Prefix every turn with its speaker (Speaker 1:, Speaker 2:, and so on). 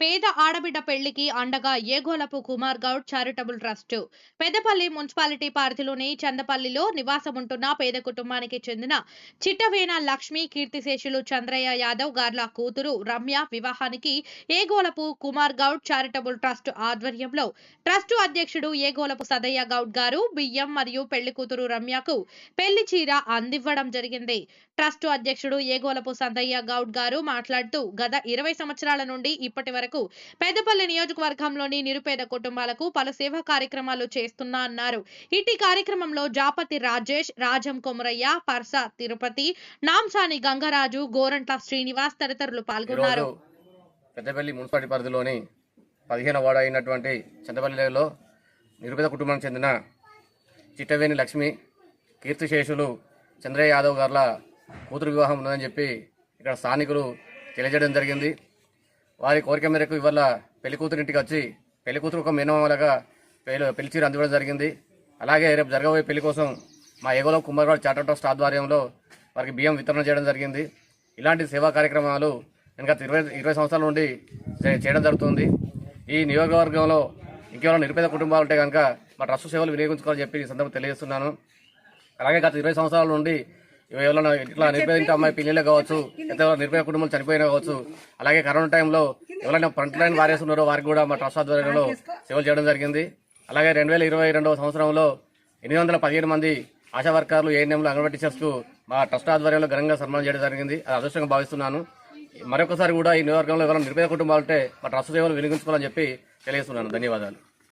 Speaker 1: పేద ఆడబిడ్డ పెళ్లికి అండగా Egolapu Kumar Goud charitable trust. Peddapalli municipality పరిధిలోని చందపల్లిలో నివాసముంటున్న పేద కుటుంబానికి చెందిన చిట్టవేన లక్ష్మి కీర్తిశేషులు చంద్రయ్య యాదవ్ గార్ల కూతురు రమ్య వివాహానికి ఏగోలపు కుమార్ గౌడ్ చారిటబుల్ ట్రస్ట్ ఆధ్వర్యంలో ట్రస్టు అధ్యక్షుడు ఏగోలపు సదయ్య గౌడ్ గారు బియ్యం మరియు పెళ్లి కూతురు రమ్యకు పెళ్లి చీర అందివ్వడం జరిగింది. ట్రస్టు అధ్యక్షుడు ఏగోలపు సదయ్య గౌడ్ గారు మాట్లాడుతూ గత 20 సంవత్సరాల నుండి ఇప్పటి వరకు పెద్దపల్లి నియోజకవర్గంలోని నిరుపేద కుటుంబాలకు పలు సేవా కార్యక్రమాలు చేస్తున్నా అన్నారు. ఇటీ కార్యక్రమంలో జాపతి రాజేష్, రాజం కొమరయ్య, పర్స తిరుపతి, నాంసాని గంగరాజు, గోరంట్ల శ్రీనివాస్ తదితరులు పాల్గొన్నారు.
Speaker 2: పెద్దపల్లి మున్సిపాలిటీ పరిధిలోని 15వ వార్డు అయినటువంటి చందపల్లిలో నిరుపేద కుటుంబానికి చెందిన చిట్టవేని లక్ష్మి కీర్తిశేషులు చంద్రయ్య యాదవ్ గార్ల కూతురు వివాహం ఉందని చెప్పి ఇక్కడ స్థానికులు తెలియజేయడం జరిగింది. వారి కోరిక మేరకు ఇవాళ పెళ్లి కూతురు ఇంటికి వచ్చి పెళ్లి కూతురు ఒక మేనమామలుగా పెళ్లి చీర అందివ్వడం జరిగింది. అలాగే రేపు జరగబోయే పెళ్లి కోసం మా ఏగోలపు కుమార్ గౌడ్ చారిటబుల్ ట్రస్ట్ ఆధ్వర్యంలో వారికి బియ్యం వితరణ చేయడం జరిగింది. ఇలాంటి సేవా కార్యక్రమాలు గత 20 సంవత్సరాల నుండి చేయడం జరుగుతుంది. ఈ నియోజకవర్గంలో ఇంకేమైనా నిరుపేద కుటుంబాలు ఉంటే కనుక మా ట్రస్ట్ సేవలు వినియోగించుకోవాలని చెప్పి ఈ సందర్భంగా తెలియజేస్తున్నాను. అలాగే గత 20 సంవత్సరాల నుండి ఎవరైనా ఇట్లా నిరుపేద అమ్మాయి పిల్లలే కావచ్చు, ఎంత నిరుపేద కుటుంబాలు చనిపోయినా కావచ్చు, అలాగే కరోనా టైంలో ఎవరైనా ఫ్రంట్ లైన్ వారియర్స్ ఉన్నారో వారికి కూడా మా ట్రస్ట్ ఆధ్వర్యంలో సేవలు చేయడం జరిగింది. అలాగే 2022వ సంవత్సరంలో 815 మంది ఆశా వర్కర్లు, ఏఎన్ఎంలు, అంగన్వాడీ టీచర్స్కు మా ట్రస్ట్ ఆధ్వర్యంలో ఘనంగా సన్మానం చేయడం జరిగింది. అది అదృష్టంగా భావిస్తున్నాను. మరొకసారి కూడా ఈ నియోజకవర్గంలో ఎవరైనా నిరుపేద కుటుంబాలు ఉంటే మా ట్రస్ట్ సేవలు వినియోగించుకోవాలని చెప్పి తెలియజేస్తున్నాను. ధన్యవాదాలు.